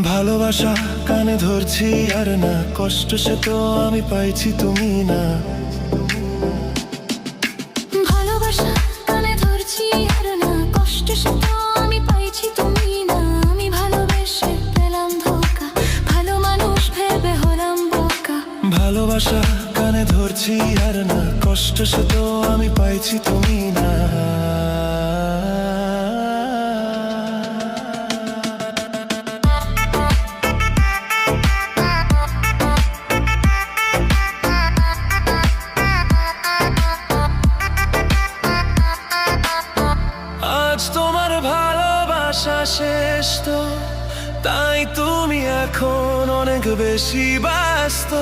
ভালোবাসা কানে ধরছি আর না, কষ্ট সে তো আমি পাইছি তুমি না। ভালোবাসা কানে ধরছি আর না, কষ্ট সে তো আমি পাইছি তুমি না। আমি ভালোবেসে পেলাম ধোঁকা, ভালো মানুষ ভেবে হলাম বোকা। ভালোবাসা কানে ধরছি আর না, কষ্ট সে তো আমি পাইছি তুমি না। আজ তোমার ভালোবাসা শেষ তো, তাই তুমি এখন অনেক বেশি ব্যস্ত।